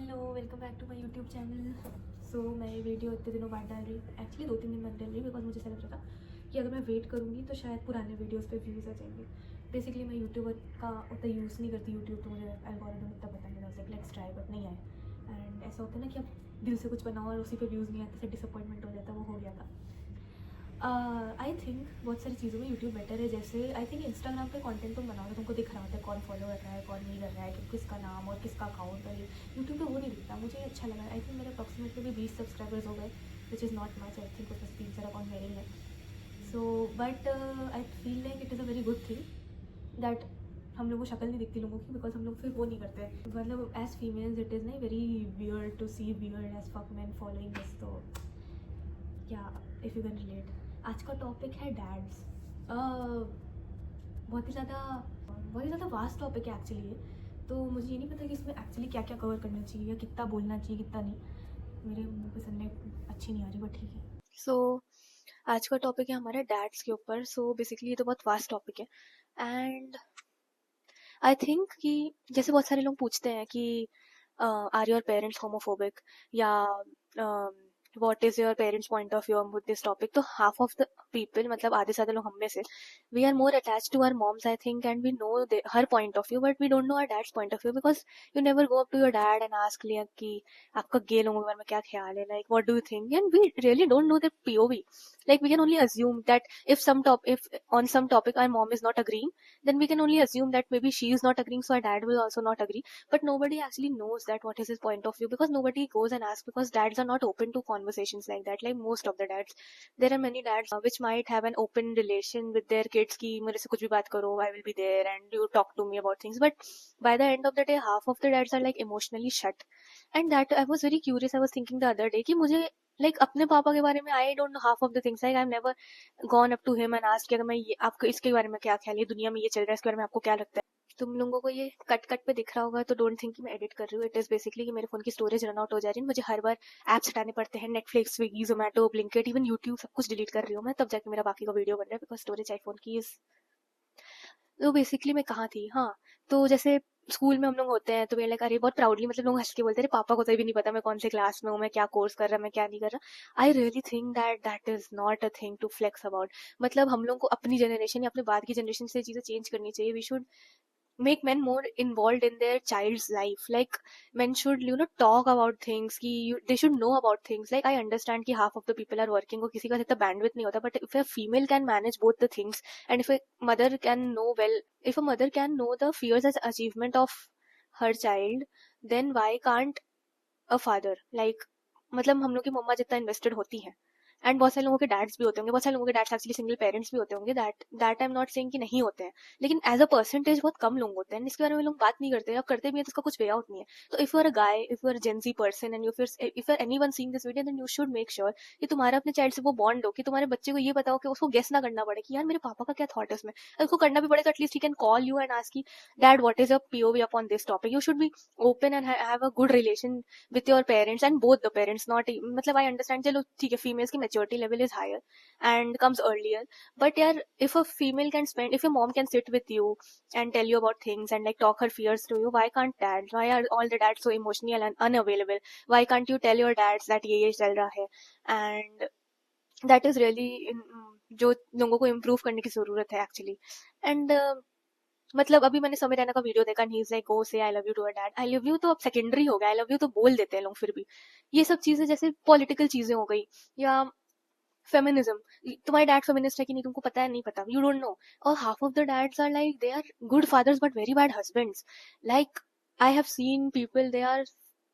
Hello, welcome back to my YouTube channel. So मैं video इतने दिनों बाद डाल रही, एक्चुअली 2-3 दिन बाद डाल रही, बिकॉज मुझे ऐसा लग रहा था कि अगर मैं वेट करूँगी तो शायद पुराने वीडियोस पे व्यूज़ आ जाएंगे। बेसिकली मैं यूट्यूबर का उतना यूज़ नहीं करती यूट्यूब, तो मुझे एल्गोरिथम इतना पता नहीं था, लेट्स ट्राई, बट नहीं आए। एंड ऐसा होता है ना कि आप दिल से कुछ बनाओ और उसी पे व्यूज़ नहीं आते, से डिसअपॉइंटमेंट हो जाता है, वो हो गया था। आई थिंक बहुत सारी चीज़ों में यूट्यूब बेटर है। जैसे आई थिंक इंस्टाग्राम पे कंटेंट तुम बनाओ तो तुमको दिख रहा होता है कौन फॉलो कर रहा है, कौन नहीं कर रहा है, कि किसका नाम और किसका अकाउंट और ये यूट्यूब पे वो नहीं दिखता। मुझे अच्छा लगा। आई थिंक मेरे अप्रॉक्सीमेटली भी 20 सब्सक्राइबर्स हो गए, which is not much. I think उसमें 3-4 अकाउंट मेरे ही है। So but I feel like it is a very good thing that हम लोग को शक्ल नहीं दिखती लोगों की, बिकॉज हम लोग फिर वो नहीं करते। मतलब एज फीमेल्स इट इज़ नहीं very weird to see weird as fuck man following this. तो क्या, इफ़ यू कैन रिलेट। आज का टॉपिक है डैड्स। बहुत ही ज़्यादा वास्ट टॉपिक है एक्चुअली ये। तो मुझे ये नहीं पता कि इसमें एक्चुअली क्या क्या कवर करना चाहिए या कितना बोलना चाहिए कितना नहीं। मेरे मुंह पे सुनने अच्छी नहीं आ रही, बट ठीक है। सो आज का टॉपिक है हमारा डैड्स के ऊपर। सो बेसिकली ये तो बहुत वास्ट टॉपिक है। एंड आई थिंक कि जैसे बहुत सारे लोग पूछते हैं कि आर योर पेरेंट्स होमोफोबिक, या what is your parents point of view with this topic. तो हाफ ऑफ द पीपल, मतलब आधे से ज्यादा लोग हम में से, we are more attach to our moms I think, and we know her point of view, but we don't know our dads point of view, because you never go up to your dad and ask लिया कि आपका गे लोगों के बारे में क्या ख्याल है, like what do you think, and we really don't know their POV. Like we can only assume that if on some topic our mom is not agreeing, then we can only assume that maybe she is not agreeing, so our dad will also not agree. But nobody actually knows that what is his point of view, because nobody goes and asks, because dads are not open to conversations like that. Like most of the dads, there are many dads which might have an open relation with their kids ki mere se kuch bhi baat karo, I will be there and you talk to me about things. But by the end of the day, half of the dads are like emotionally shut. And that I was very curious. I was thinking the other day कि मुझे like अपने पापा के बारे में I don't know half of the things. Like I have never gone up to him and asked कि अगर मैं ये आपको इसके बारे में क्या ख्याल है, दुनिया में ये चल रहा है, इसके बारे में आपको क्या लगता है। तुम लोगों को ये कट कट पे दिख रहा होगा तो डोंट थिंक कि मैं एडिट कर रही हूँ। इट इज बेसिकली कि मेरे फोन की स्टोरेज रन आउट हो जा रही है, मुझे हर बार ऐप्स हटाने पड़ते हैं, Netflix, Swiggy, Zomato, Blinkit, even YouTube, सब कुछ डिलीट कर रही हूँ मैं, तब जाके मेरा बाकी का वीडियो बन रहा है, बिकॉज स्टोरेज आईफोन की इज। तो बेसिकली मैं कहाँ थी, हाँ। तो जैसे स्कूल में हम लोग होते हैं तो वे लाइक अरे बहुत प्राउडली, मतलब लोग हंस के बोलते हैं पापा को तो भी नहीं पता मैं कौन से क्लास में हूँ, मैं क्या कोर्स कर रहा, मैं क्या नहीं कर रहा। I really think that is not a thing to flex about. मतलब हम लोग को अपनी जनरेशन या अपने बाद की जनरेशन से चीजें चेंज करनी चाहिए। We should make men more involved in their child's life. Like men should talk about things ki they should know about things. Like I understand ki half of the people are working or किसी का इतना bandwidth नहीं होता, but if a female can manage both the things, and if a mother can know well, if a mother can know the fears as achievement of her child, then why can't a father? Like मतलब हम लोग की मम्मा जितना invested होती हैं, and बहुत सारे लोगों के डैड्स भी होते होंगे, बहुत सारे लोगों के डैड्स एक्चुअली सिंगल पेरेंट्स भी होते होंगे, that I am not saying कि नहीं होते हैं, लेकिन एज अ परसेंटेज बहुत कम लोग होते हैं, इसके बारे में लोग बात नहीं करते, अब करते भी हैं तो इसका कुछ वे आउट नहीं है। तो if you are a guy, if you are Gen Z person, and if you are anyone seeing this video, then you should make sure कि तुम्हारा अपने चाइल्ड से वो बॉन्ड हो, कि तुम्हारे बच्चे को ये बताओ कि उसको गेस ना करना पड़े कि यार मेरे पापा का क्या थॉट है उसमें। अगर उसको करना भी पड़ेगा, at least he can call you and ask की dad what is your POV upon this topic. You should be open and have a good relation with your parents, and both the parents, not मतलब I understand चलो ठीक है females की maturity level is higher and comes earlier, but यार if a female can spend, if your mom can sit with you and tell you about things and like talk her fears to you, why can't dads? Why are all the dads so emotional and unavailable? Why can't you tell your dads that ये चल रहा है? And that is really जो लोगों को improve करने की जरूरत है actually. And मतलब अभी मैंने समीर रैना का वीडियो देखा, he is like go say I love you to a dad. I love you तो अब सेकेंडरी हो गया, आई लव यू तो बोल देते हैं लोग फिर भी। ये सब चीजें जैसे पॉलिटिकल चीजें हो गई, या फेमिनिज्म, तुम्हारे डैड फेमिनिस्ट है कि नहीं तुमको पता है, नहीं पता, यू डोंट नो। और half of the dads are like they are good fathers but very bad husbands. Like I have seen people, they are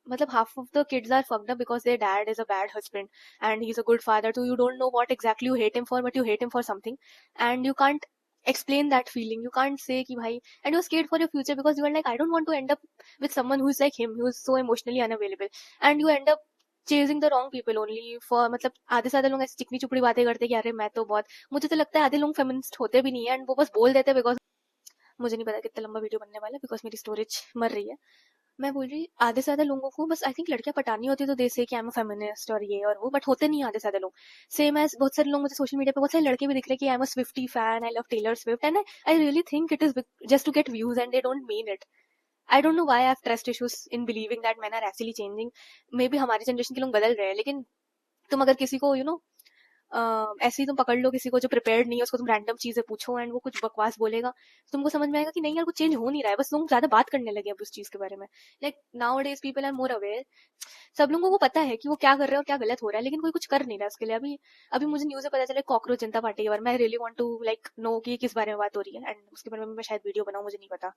मतलब half of the kids are fucked up because their dad is a bad husband and he's a good father, so you don't know what exactly you hate him for, but you hate him for something, and you can't explain that feeling. You can't say ki bhai, and you're scared for your future because you are like I don't want to end up with someone who's like him, who's so emotionally unavailable, and you end up chasing the wrong people only for, मतलब आधे से आधे लोग ऐसी चिकनी चुपड़ी बातें करते हैं कि अरे मैं तो बहुत, मुझे तो लगता है आधे लोग फेमिनिस्ट होते भी नहीं है, एंड वो बस बोल देते हैं बिकॉज मुझे नहीं पता कितना लंबा वीडियो बनने वाला है बिकॉज मेरी स्टोरेज मर रही है। मैं बोल रही आधे से ज्यादा लोगों को बस आई थिंक लड़कियां पटानी होती है तो दे से कि आई एम अ फेमिनिस्ट और ये और वो, बट होते नहीं आधे से ज्यादा लोग। सेम एज बहुत सारे लोग मुझे सोशल मीडिया पे बहुत सारे लड़के भी दिख रहे हैं कि I am a Swiftie fan, I love Taylor Swift, and I really think it is just to get views and they don't mean it. I don't know why I have trust issues in believing that man are actually changing. Maybe हमारी generation के लोग बदल रहे हैं, लेकिन तुम अगर किसी को ऐसे ही तुम पकड़ लो किसी को जो प्रिपेयर्ड नहीं है, उसको तुम रैंडम चीजें पूछो एंड वो कुछ बकवास बोलेगा, तो तुमको समझ में आएगा कि नहीं यार कुछ चेंज हो नहीं रहा है, बस तुम ज्यादा बात करने लगे अब उस चीज के बारे में. Like nowadays people are more aware. सब लोगों को पता है कि वो क्या कर रहे हैं और क्या गलत हो रहा है, लेकिन कोई कुछ कर नहीं रहा उसके लिए. अभी अभी मुझे न्यूज में पता चला कॉकरोच जनता पार्टी के बारे में. I really want to like know कि किस बारे में बात हो रही है, एंड उसके बारे में मैं शायद वीडियो बनाऊं, मुझे नहीं पता.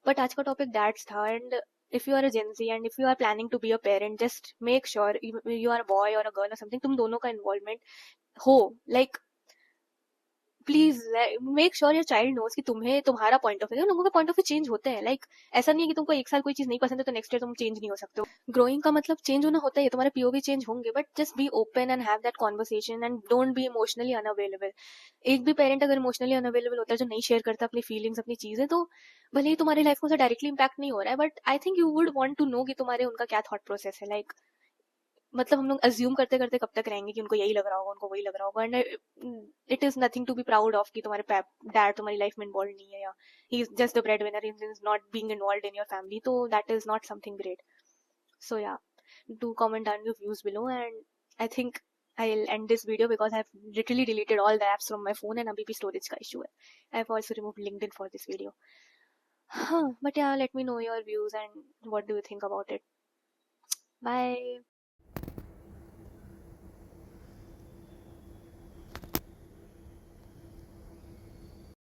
बट आज का टॉपिक दैट्स था. And if you are a Gen Z and if you are planning to be a parent, just make sure you are a boy or a girl or something, तुम दोनों का involvement हो. Like please make sure your child knows कि तुम्हें तुम्हारा point of view, लोगों का point of view change होते हैं. लाइक ऐसा नहीं है कि तुमको एक साल कोई चीज नहीं पसंद है तो नेक्स्ट ईयर तुम चेंज नहीं हो सकते हो. ग्रोइंग का मतलब चेंज होना होता है, तुम्हारे पीओवी चेंज होंगे, but just be open and have that conversation and don't be emotionally unavailable. एक भी पेरेंट अगर इमोशनली अनअवेलेबल होता है, जो नहीं शेयर करता अपनी फीलिंग्स अपनी चीजें, तो भले ही तुम्हारी लाइफ में डायरेक्टली इंपैक्ट नहीं हो रहा है, but I think you would want to know कि तुम्हारे उनका क्या थॉट प्रोसेस है. लाइक मतलब हम लोग अज्यूम करते करते कब तक रहेंगे कि उनको यही लग रहा होगा, उनको वही लग रहा होगा. And it is nothing to be proud of कि तुम्हारे डैड तुम्हारी लाइफ में इन्वॉल्व नहीं है, या he is just the bread winner, he is not being involve in your family, तो that is not something great. So yeah, do comment down your views below, and I think I'll end this video because I've literally deleted all the apps from my phone and abhi bhi storage ka issue hai. I've also removed LinkedIn for this video. But yeah, let me know your views and what do you think about it. Bye.